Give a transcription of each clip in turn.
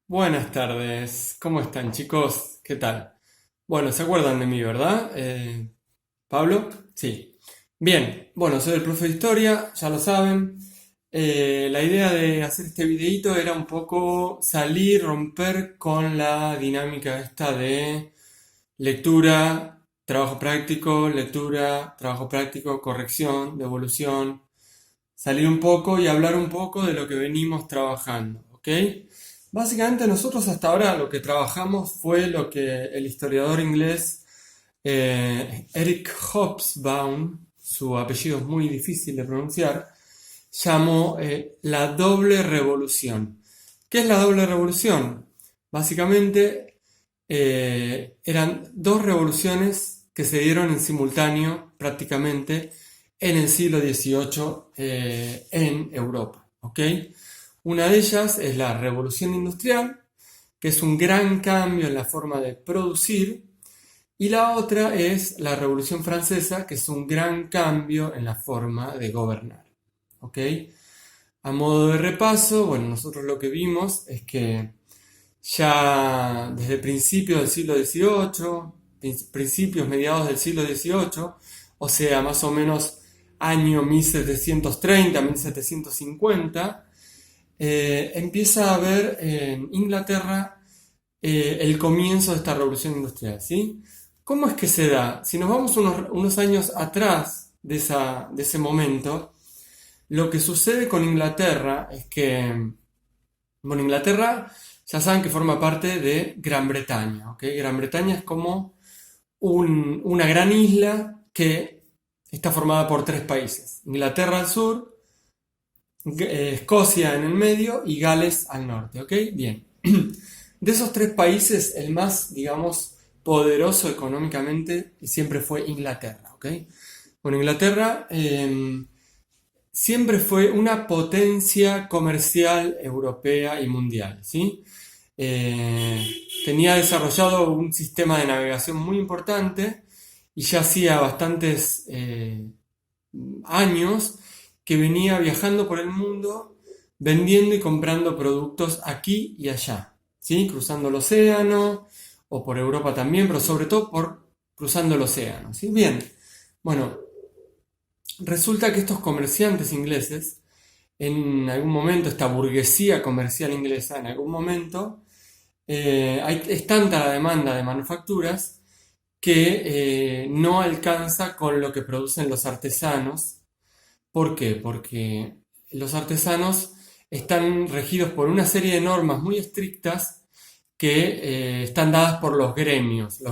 Buenas tardes, ¿cómo están chicos? ¿Qué tal? Bueno, ¿se acuerdan de mí, verdad? ¿Pablo? Sí. Bien, bueno, soy el profe de historia, ya lo saben. La idea de hacer este videíto era un poco salir, romper con la dinámica esta de lectura, trabajo práctico, corrección, devolución, salir un poco y hablar un poco de lo que venimos trabajando, ¿ok? Básicamente nosotros hasta ahora lo que trabajamos fue lo que el historiador inglés Eric Hobsbawm, su apellido es muy difícil de pronunciar, llamó la doble revolución. ¿Qué es la doble revolución? Básicamente eran dos revoluciones que se dieron en simultáneo prácticamente en el siglo XVIII en Europa. ¿Ok? Una de ellas es la revolución industrial, que es un gran cambio en la forma de producir, y la otra es la revolución francesa, que es un gran cambio en la forma de gobernar. ¿Ok? A modo de repaso, bueno, nosotros lo que vimos es que ya desde principios del siglo XVIII, principios, mediados del siglo XVIII, o sea, más o menos año 1730, 1750, empieza a haber en Inglaterra el comienzo de esta revolución industrial, ¿sí? ¿Cómo es que se da? Si nos vamos unos años atrás de ese momento, lo que sucede con Inglaterra es que, bueno, Inglaterra ya saben que forma parte de Gran Bretaña, ¿ok? Gran Bretaña es como una gran isla que está formada por tres países. Inglaterra al sur, Escocia en el medio y Gales al norte, ¿ok? Bien. De esos tres países, el más, digamos, poderoso económicamente siempre fue Inglaterra, ¿ok? Bueno, Inglaterra siempre fue una potencia comercial europea y mundial, ¿sí? Eh, Tenía desarrollado un sistema de navegación muy importante y ya hacía bastantes años que venía viajando por el mundo vendiendo y comprando productos aquí y allá, ¿sí? Cruzando el océano o por Europa también, pero sobre todo por cruzando el océano, ¿sí? Bien, bueno, resulta que estos comerciantes ingleses, en algún momento, esta burguesía comercial inglesa, en algún momento, es tanta la demanda de manufacturas que no alcanza con lo que producen los artesanos. ¿Por qué? Porque los artesanos están regidos por una serie de normas muy estrictas que están dadas por los gremios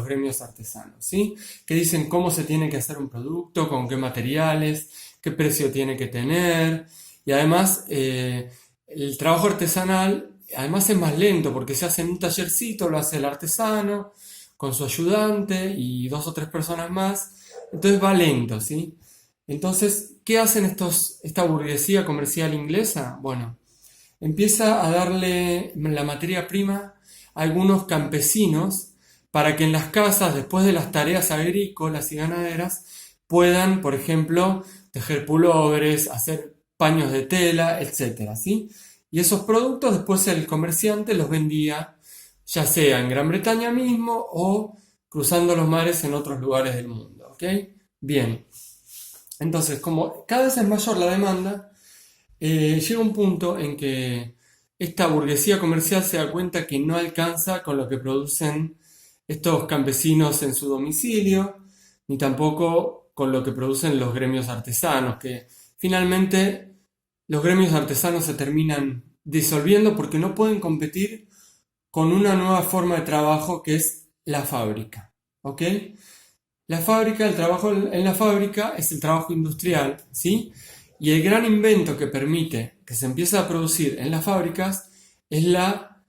artesanos, ¿sí? Que dicen cómo se tiene que hacer un producto, con qué materiales, qué precio tiene que tener. Y además, el trabajo artesanal, además es más lento porque se hace en un tallercito, lo hace el artesano, con su ayudante y dos o tres personas más. Entonces va lento, ¿sí? Entonces, ¿qué hacen esta burguesía comercial inglesa? Bueno, empieza a darle la materia prima a algunos campesinos para que en las casas, después de las tareas agrícolas y ganaderas, puedan, por ejemplo, tejer pulóveres, hacer paños de tela, etcétera, ¿sí? Y esos productos después el comerciante los vendía, ya sea en Gran Bretaña mismo o cruzando los mares en otros lugares del mundo, ¿ok? Bien, entonces, como cada vez es mayor la demanda, llega un punto en que esta burguesía comercial se da cuenta que no alcanza con lo que producen estos campesinos en su domicilio, ni tampoco con lo que producen los gremios artesanos, que finalmente los gremios artesanos se terminan disolviendo porque no pueden competir con una nueva forma de trabajo que es la fábrica. ¿Ok? La fábrica, el trabajo en la fábrica es el trabajo industrial, ¿sí? Y el gran invento que permite que se empiece a producir en las fábricas es la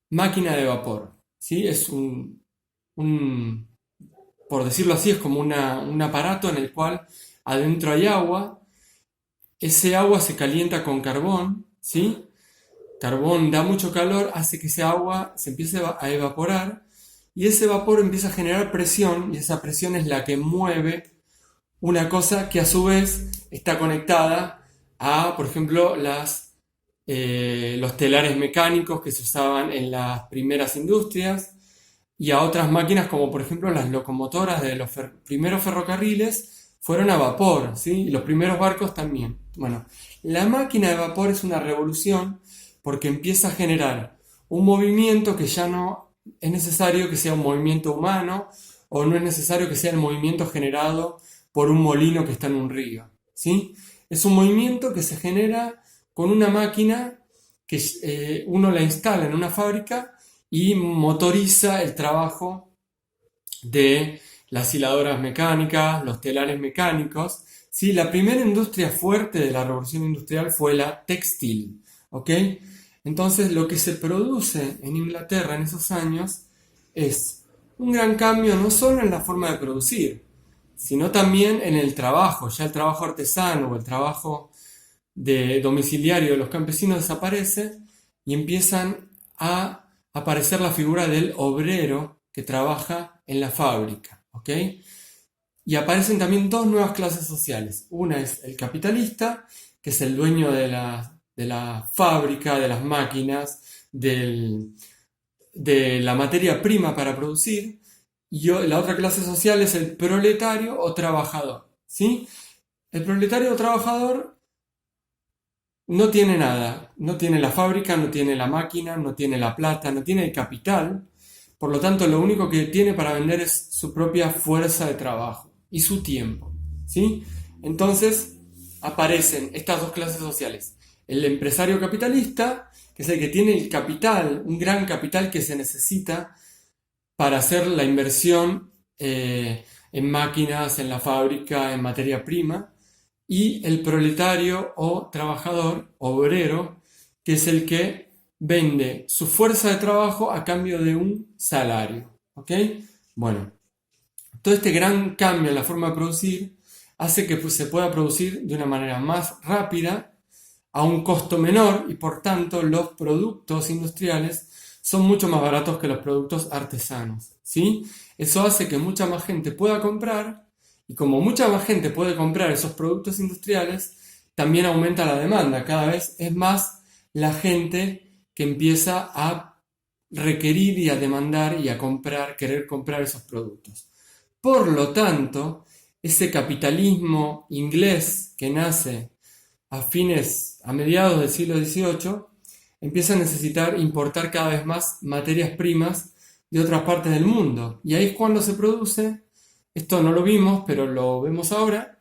máquina de vapor, ¿sí? Es un- por decirlo así, es como un aparato en el cual adentro hay agua, ese agua se calienta con carbón, ¿sí? Carbón da mucho calor, hace que ese agua se empiece a evaporar y ese vapor empieza a generar presión y esa presión es la que mueve una cosa que a su vez está conectada a, por ejemplo, las los telares mecánicos que se usaban en las primeras industrias y a otras máquinas como por ejemplo las locomotoras de los primeros ferrocarriles fueron a vapor, ¿sí? Y los primeros barcos también. Bueno, la máquina de vapor es una revolución porque empieza a generar un movimiento que ya no es necesario que sea un movimiento humano o no es necesario que sea el movimiento generado por un molino que está en un río, ¿sí? Es un movimiento que se genera con una máquina que uno la instala en una fábrica y motoriza el trabajo de las hiladoras mecánicas, los telares mecánicos. ¿Sí? La primera industria fuerte de la revolución industrial fue la textil. ¿Ok? Entonces lo que se produce en Inglaterra en esos años es un gran cambio no solo en la forma de producir, sino también en el trabajo. Ya el trabajo artesano o el trabajo de domiciliario de los campesinos desaparece y empiezan a aparecer la figura del obrero que trabaja en la fábrica, ¿ok? Y aparecen también dos nuevas clases sociales. Una es el capitalista, que es el dueño de la fábrica, de las máquinas, de la materia prima para producir. Y la otra clase social es el proletario o trabajador, ¿sí? El proletario o trabajador no tiene nada, no tiene la fábrica, no tiene la máquina, no tiene la plata, no tiene el capital, por lo tanto lo único que tiene para vender es su propia fuerza de trabajo y su tiempo, ¿sí? Entonces aparecen estas dos clases sociales, el empresario capitalista, que es el que tiene el capital, un gran capital que se necesita para hacer la inversión en máquinas, en la fábrica, en materia prima, y el proletario o trabajador, obrero, que es el que vende su fuerza de trabajo a cambio de un salario. ¿Ok? Bueno, todo este gran cambio en la forma de producir hace que se pueda producir de una manera más rápida, a un costo menor, y por tanto los productos industriales son mucho más baratos que los productos artesanos. ¿Sí? Eso hace que mucha más gente pueda comprar, y como mucha más gente puede comprar esos productos industriales, también aumenta la demanda. Cada vez es más la gente que empieza a requerir y a demandar y a comprar, querer comprar esos productos. Por lo tanto, ese capitalismo inglés que nace a mediados del siglo XVIII, empieza a necesitar importar cada vez más materias primas de otras partes del mundo. Y ahí es cuando se produce, esto no lo vimos, pero lo vemos ahora,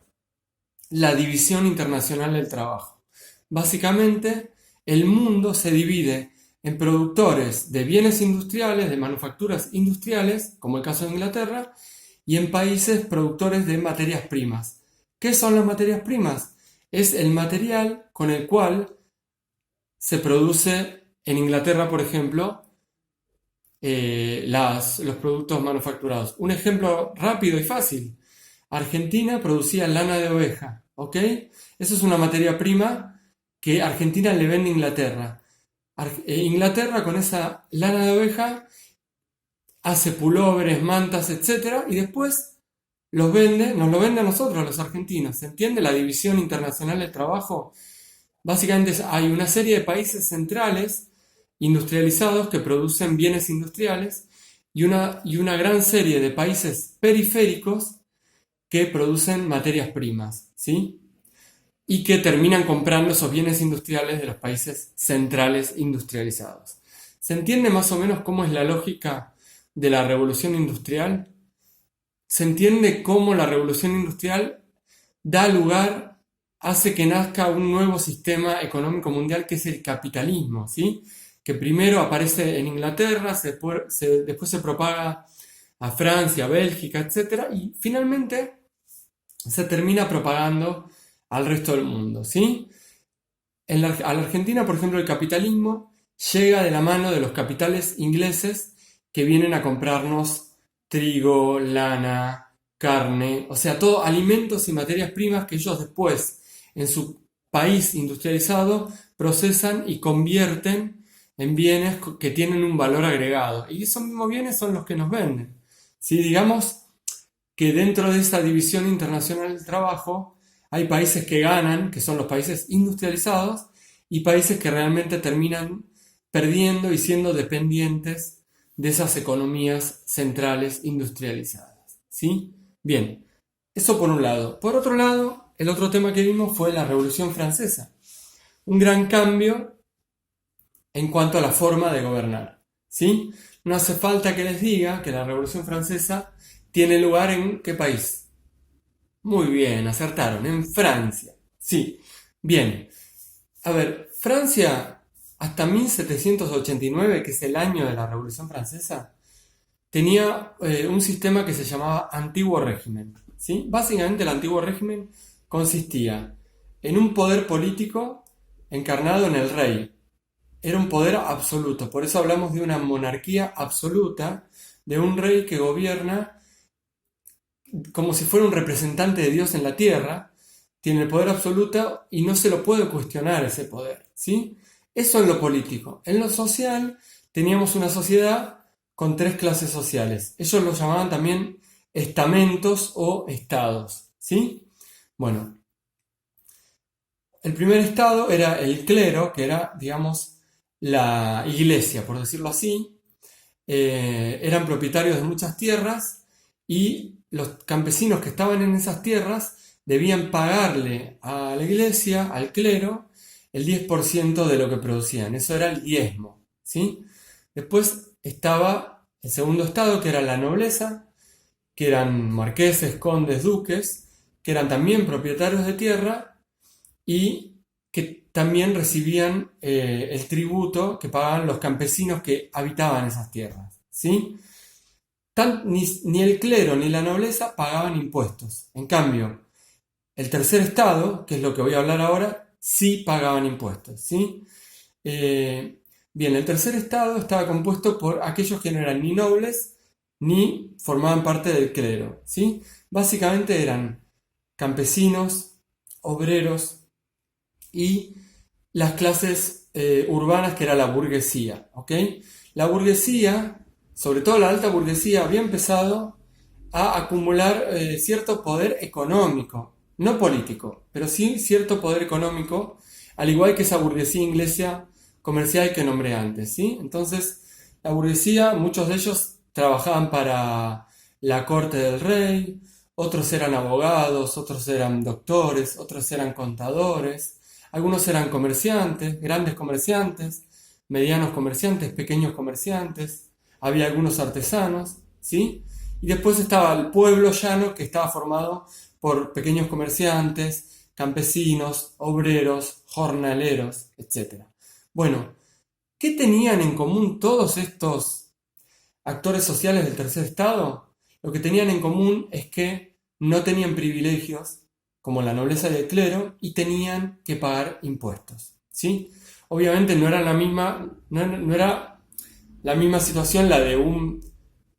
la división internacional del trabajo. Básicamente, el mundo se divide en productores de bienes industriales, de manufacturas industriales, como el caso de Inglaterra, y en países productores de materias primas. ¿Qué son las materias primas? Es el material con el cual se produce en Inglaterra, por ejemplo, los productos manufacturados. Un ejemplo rápido y fácil. Argentina producía lana de oveja, ¿ok? Eso es una materia prima que Argentina le vende a Inglaterra. Inglaterra con esa lana de oveja hace pulóveres, mantas, etc. Y después nos lo vende a nosotros, a los argentinos. ¿Se entiende la división internacional del trabajo? Básicamente hay una serie de países centrales industrializados que producen bienes industriales y una gran serie de países periféricos que producen materias primas, ¿sí? Y que terminan comprando esos bienes industriales de los países centrales industrializados. ¿Se entiende más o menos cómo es la lógica de la revolución industrial? ¿Se entiende cómo la revolución industrial da lugar, hace que nazca un nuevo sistema económico mundial que es el capitalismo, ¿sí? Que primero aparece en Inglaterra, después se propaga a Francia, Bélgica, etc. Y finalmente se termina propagando al resto del mundo, ¿sí? A la Argentina, por ejemplo, el capitalismo llega de la mano de los capitales ingleses que vienen a comprarnos trigo, lana, carne, o sea, todo alimentos y materias primas que ellos después, en su país industrializado, procesan y convierten en bienes que tienen un valor agregado. Y esos mismos bienes son los que nos venden. ¿Sí? Digamos que dentro de esa división internacional del trabajo hay países que ganan, que son los países industrializados, y países que realmente terminan perdiendo y siendo dependientes de esas economías centrales industrializadas. ¿Sí? Bien, eso por un lado. Por otro lado, el otro tema que vimos fue la Revolución Francesa. Un gran cambio en cuanto a la forma de gobernar. ¿Sí? No hace falta que les diga que la Revolución Francesa tiene lugar en ¿qué país? Muy bien, acertaron, en Francia. Sí, bien. A ver, Francia, hasta 1789, que es el año de la Revolución Francesa, tenía un sistema que se llamaba Antiguo Régimen. ¿Sí? Básicamente el Antiguo Régimen consistía en un poder político encarnado en el rey. Era un poder absoluto, por eso hablamos de una monarquía absoluta, de un rey que gobierna como si fuera un representante de Dios en la tierra, tiene el poder absoluto y no se lo puede cuestionar ese poder, ¿sí? Eso en lo político. En lo social teníamos una sociedad con tres clases sociales. Ellos lo llamaban también estamentos o estados, ¿sí? Bueno, el primer estado era el clero, que era, digamos, la iglesia, por decirlo así. Eran propietarios de muchas tierras y los campesinos que estaban en esas tierras debían pagarle a la iglesia, al clero, el 10% de lo que producían. Eso era el diezmo, ¿sí? Después estaba el segundo estado, que era la nobleza, que eran marqueses, condes, duques, que eran también propietarios de tierra y que también recibían el tributo que pagaban los campesinos que habitaban esas tierras, ¿sí? Ni el clero ni la nobleza pagaban impuestos. En cambio, el tercer estado, que es lo que voy a hablar ahora, sí pagaban impuestos, ¿sí? Bien, el tercer estado estaba compuesto por aquellos que no eran ni nobles ni formaban parte del clero, ¿sí? Básicamente eran campesinos, obreros y las clases urbanas, que era la burguesía, ¿ok? La burguesía, sobre todo la alta burguesía, había empezado a acumular cierto poder económico, no político, pero sí cierto poder económico, al igual que esa burguesía inglesa comercial que nombré antes, ¿sí? Entonces, la burguesía, muchos de ellos trabajaban para la corte del rey, otros eran abogados, otros eran doctores, otros eran contadores, algunos eran comerciantes, grandes comerciantes, medianos comerciantes, pequeños comerciantes, había algunos artesanos, ¿sí? Y después estaba el pueblo llano, que estaba formado por pequeños comerciantes, campesinos, obreros, jornaleros, etc. Bueno, ¿qué tenían en común todos estos actores sociales del tercer estado? Lo que tenían en común es que no tenían privilegios como la nobleza y el clero y tenían que pagar impuestos, ¿sí? Obviamente no era la misma, no era la misma situación la de un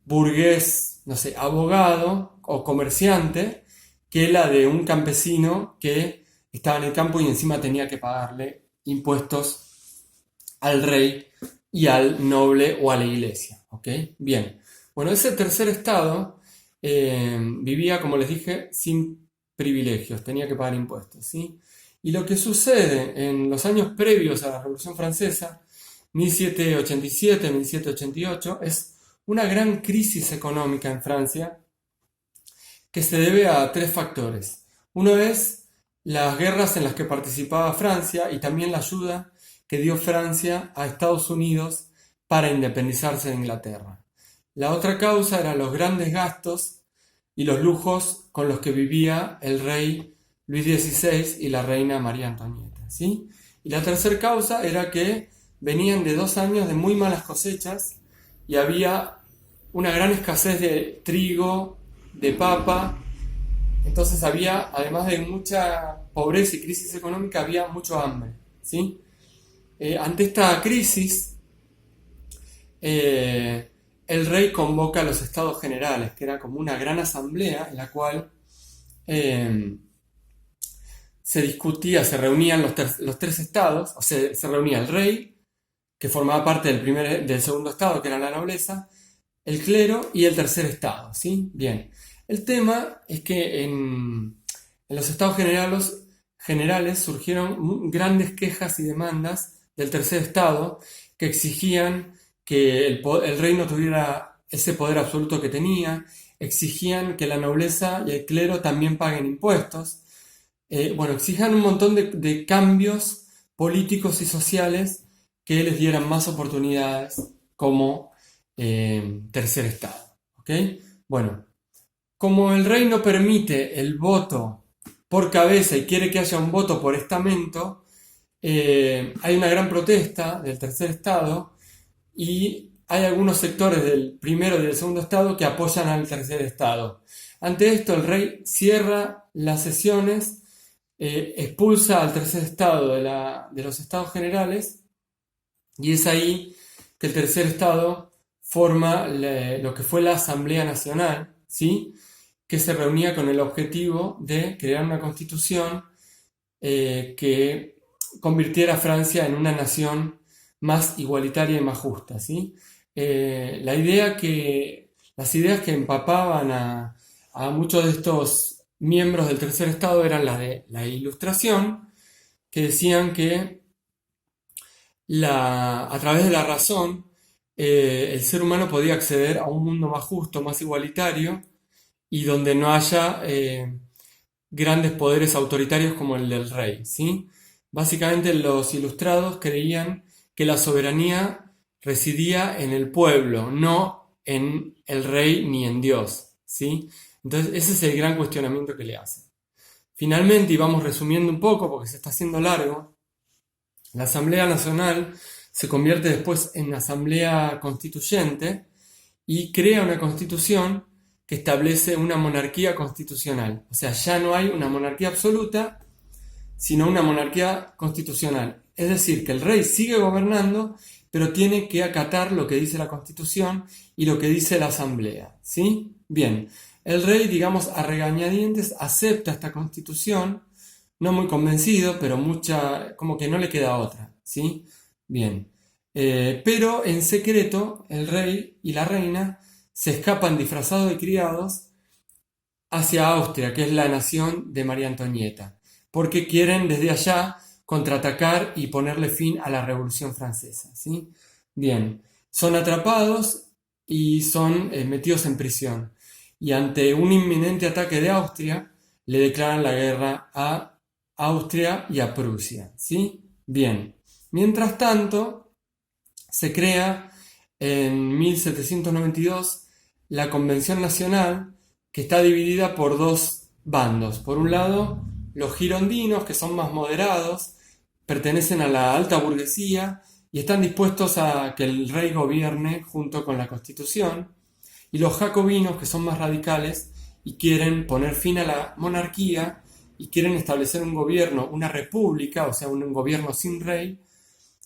burgués, no sé, abogado o comerciante, que la de un campesino que estaba en el campo y encima tenía que pagarle impuestos al rey y al noble o a la iglesia, ¿ok? Bien, bueno, ese tercer estado vivía, como les dije, sin privilegios, tenía que pagar impuestos, ¿sí? Y lo que sucede en los años previos a la Revolución Francesa, 1787, 1788, es una gran crisis económica en Francia que se debe a tres factores. Uno es las guerras en las que participaba Francia y también la ayuda que dio Francia a Estados Unidos para independizarse de Inglaterra. La otra causa eran los grandes gastos y los lujos con los que vivía el rey Luis XVI y la reina María Antonieta, ¿sí? Y la tercera causa era que venían de 2 años de muy malas cosechas y había una gran escasez de trigo, de papa. Entonces había, además de mucha pobreza y crisis económica, había mucho hambre, ¿sí? Ante esta crisis, el rey convoca a los estados generales, que era como una gran asamblea en la cual se discutía, se reunían los tres estados, o sea, se reunía el rey, que formaba parte del segundo estado, que era la nobleza, el clero y el tercer estado, ¿sí? Bien. El tema es que en los estados generales surgieron grandes quejas y demandas del tercer estado que exigían que el rey no tuviera ese poder absoluto que tenía, exigían que la nobleza y el clero también paguen impuestos. Bueno, exigían un montón de cambios políticos y sociales que les dieran más oportunidades como tercer estado. ¿Ok? Bueno, como el rey no permite el voto por cabeza y quiere que haya un voto por estamento, hay una gran protesta del tercer estado y hay algunos sectores del primero y del segundo estado que apoyan al tercer estado. Ante esto, el rey cierra las sesiones, expulsa al tercer estado de los estados generales, y es ahí que el tercer estado forma lo que fue la Asamblea Nacional, ¿sí? Que se reunía con el objetivo de crear una constitución que convirtiera a Francia en una nación más igualitaria y más justa, ¿sí? Las ideas que empapaban a muchos de estos miembros del tercer estado eran las de la Ilustración, que decían que a través de la razón el ser humano podía acceder a un mundo más justo, más igualitario, y donde no haya grandes poderes autoritarios como el del rey, ¿sí? Básicamente los ilustrados creían que la soberanía residía en el pueblo, no en el rey ni en Dios, ¿sí? Entonces ese es el gran cuestionamiento que le hacen. Finalmente, y vamos resumiendo un poco porque se está haciendo largo, la Asamblea Nacional se convierte después en Asamblea Constituyente y crea una constitución que establece una monarquía constitucional. O sea, ya no hay una monarquía absoluta, sino una monarquía constitucional. Es decir, que el rey sigue gobernando, pero tiene que acatar lo que dice la Constitución y lo que dice la Asamblea. ¿Sí? Bien, el rey, digamos, a regañadientes acepta esta Constitución, no muy convencido, pero como que no le queda otra. ¿Sí? Bien. Pero en secreto, el rey y la reina se escapan disfrazados de criados hacia Austria, que es la nación de María Antonieta, porque quieren desde allá contraatacar y ponerle fin a la Revolución Francesa, ¿sí? Bien, son atrapados y son metidos en prisión. Y ante un inminente ataque de Austria, le declaran la guerra a Austria y a Prusia, ¿sí? Bien, mientras tanto, se crea en 1792 la Convención Nacional, que está dividida por dos bandos. Por un lado, los girondinos, que son más moderados, pertenecen a la alta burguesía y están dispuestos a que el rey gobierne junto con la Constitución. Y los jacobinos, que son más radicales y quieren poner fin a la monarquía y quieren establecer un gobierno, una república, o sea, un gobierno sin rey,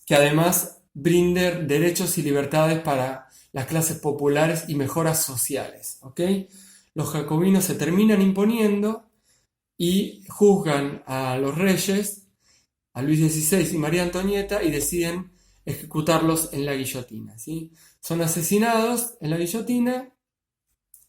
que además brinde derechos y libertades para las clases populares y mejoras sociales. ¿Ok? Los jacobinos se terminan imponiendo y juzgan a los reyes, a Luis XVI y María Antonieta, y deciden ejecutarlos en la guillotina, ¿sí? Son asesinados en la guillotina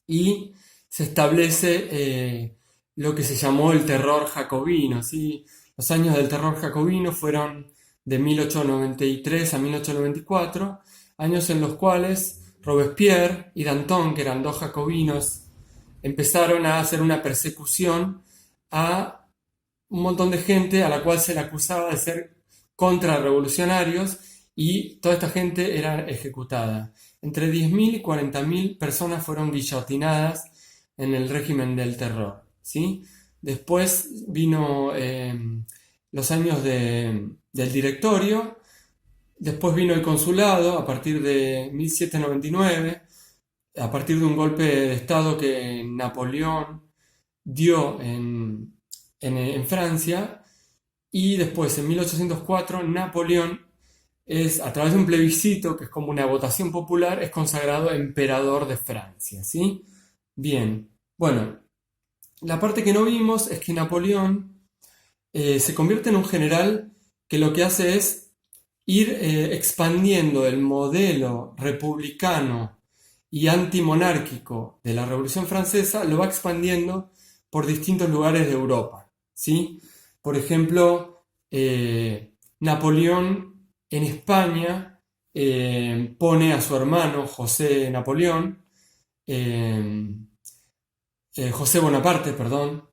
y se establece lo que se llamó el terror jacobino, ¿sí? Los años del terror jacobino fueron de 1893 a 1894, años en los cuales Robespierre y Danton, que eran dos jacobinos, empezaron a hacer una persecución a un montón de gente a la cual se le acusaba de ser contrarrevolucionarios, y toda esta gente era ejecutada. Entre 10.000 y 40.000 personas fueron guillotinadas en el régimen del terror, ¿sí? Después vino los años del directorio, después vino el consulado a partir de 1799, a partir de un golpe de Estado que Napoleón dio en Francia, y después en 1804 Napoleón a través de un plebiscito, que es como una votación popular, es consagrado emperador de Francia, ¿sí? Bien, bueno, la parte que no vimos es que Napoleón se convierte en un general que lo que hace es ir expandiendo el modelo republicano y antimonárquico de la Revolución Francesa, lo va expandiendo por distintos lugares de Europa, ¿sí? Por ejemplo, Napoleón en España pone a su hermano José Napoleón, eh, José Bonaparte, perdón,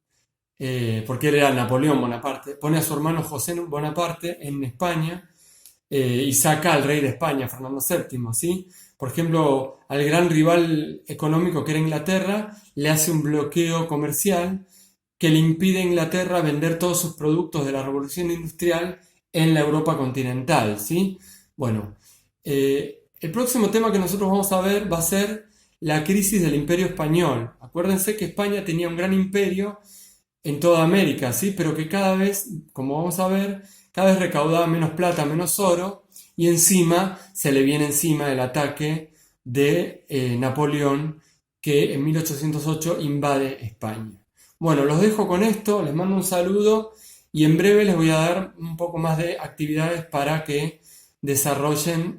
porque él era Napoleón Bonaparte, pone a su hermano José Bonaparte en España y saca al rey de España, Fernando VII, ¿sí? Por ejemplo, al gran rival económico que era Inglaterra, le hace un bloqueo comercial que le impide a Inglaterra vender todos sus productos de la Revolución Industrial en la Europa continental, ¿sí? Bueno, el próximo tema que nosotros vamos a ver va a ser la crisis del Imperio Español. Acuérdense que España tenía un gran imperio en toda América, ¿sí? Pero que cada vez, como vamos a ver, cada vez recaudaba menos plata, menos oro, y encima se le viene encima el ataque de Napoleón, que en 1808 invade España. Bueno, los dejo con esto, les mando un saludo y en breve les voy a dar un poco más de actividades para que desarrollen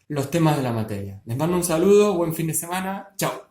los temas de la materia. Les mando un saludo, buen fin de semana, chao.